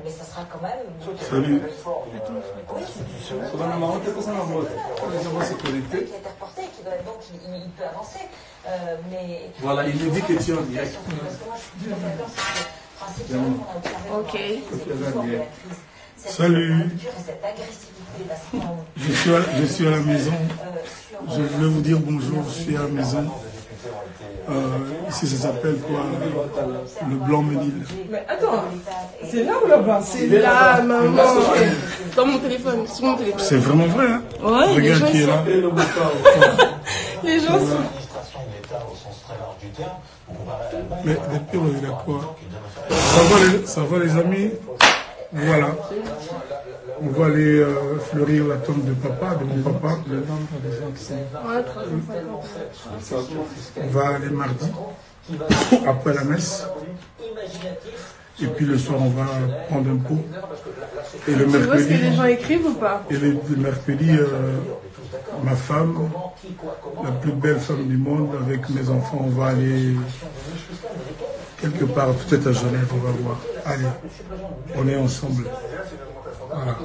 mais ça sera quand même... Salut. Oui, qui est reporté, qui doit, donc il peut avancer. Mais... Voilà, il me dit que tu es en direct. Parce que moi, je suis tout à fait d'accord, c'est que principalement, on a observé Ok. Salut. Je suis à la maison. Je voulais vous dire bonjour, je suis à la maison. Ici, ça s'appelle quoi? Le Blanc-Ménil. Mais attends, c'est là ou là-bas? C'est là, maman. Dans mon téléphone, sur mon téléphone. C'est vraiment vrai, hein? Ouais, regarde qui est là. Les gens sont... Mais depuis, il a quoi? Ça va les amis? Voilà. On va aller fleurir la tombe de papa, de mon papa. On va aller mardi, après la messe. Et puis le soir, on va prendre un pot. Et le mercredi... Tu vois ce que les gens écrivent ou pas? Et le mercredi, ma femme, la plus belle femme du monde, avec mes enfants, on va aller quelque part, peut-être à Genève, on va voir. Allez, on est ensemble. Voilà.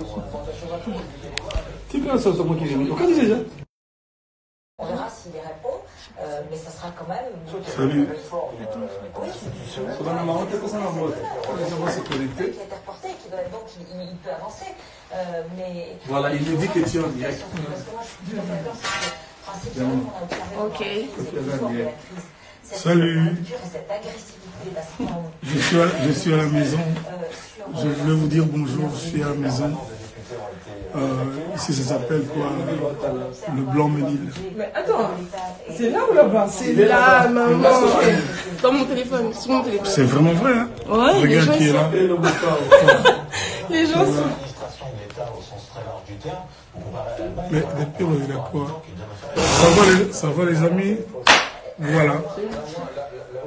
On verra s'il y répond, mais ça sera quand même... Salut. Oui, qui est reporté, qui doit, donc il peut avancer. Mais... Voilà, il me dit que tu es en direct. Parce que moi, je suis tout à fait d'accord, c'est que principalement, on a observé... Ok. Salut. Je suis à la maison. Je voulais vous dire bonjour, je suis à la maison. Ici, ça s'appelle quoi? Le Blanc-Ménil. Mais attends, c'est là ou là-bas? C'est là, maman. Dans mon téléphone, sur mon téléphone. C'est vraiment vrai, hein? Ouais, regarde qui est là. Les gens sont... Mais depuis, il a quoi? Ça va les amis? Voilà.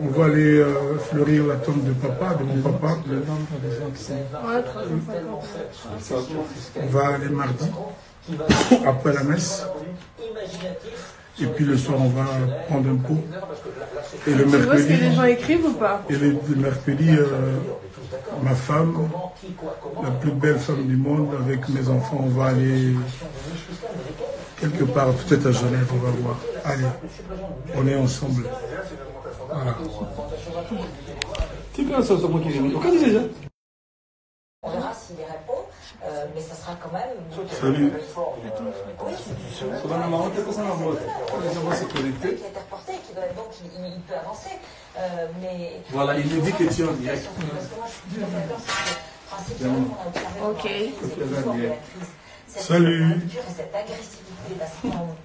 On va aller fleurir la tombe de papa, de mon papa. On va aller mardi, après la messe. Et puis le soir, on va prendre un pot. Et le Tu vois ce que mercredi... les gens écrivent ou pas? Et le mercredi, ma femme, la plus belle femme du monde, avec mes enfants, on va aller quelque part, peut-être à Genève, on va voir. Allez, on est ensemble. Voilà. On verra s'il répond, mais ça sera quand même... Salut. Oui, qui est reporté, qui doit, donc il peut avancer. Mais... Voilà, il me dit que tu es en direct. Parce que moi, je suis tout à fait d'accord, c'est que principalement, on a observé... Ok. Salut.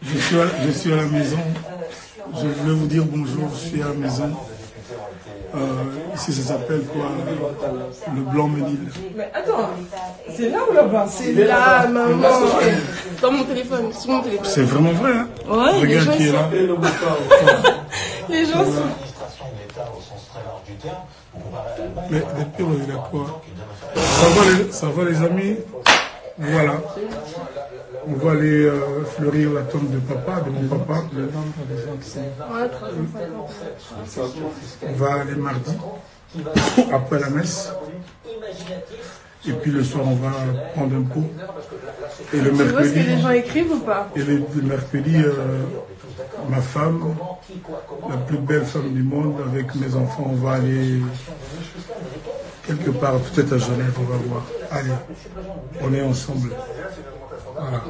Je suis à la maison. Je voulais vous dire bonjour, je suis à la maison. Ici, ça s'appelle quoi? Le Blanc-Ménil. Mais attends, c'est là ou là-bas? C'est là, maman. Dans mon téléphone, sur mon téléphone. C'est vraiment vrai, hein? Ouais, regarde qui est là. Les gens sont... Mais depuis, il a quoi? Ça va les amis? Voilà. On va aller fleurir la tombe de papa, de mon papa. On va aller mardi, après la messe. Et puis le soir, on va prendre un pot. Et le Tu vois ce que mercredi... les gens écrivent ou pas? Et le mercredi, ma femme, la plus belle femme du monde, avec mes enfants, on va aller quelque part, peut-être à Genève, on va voir. Allez, on est ensemble. Voilà.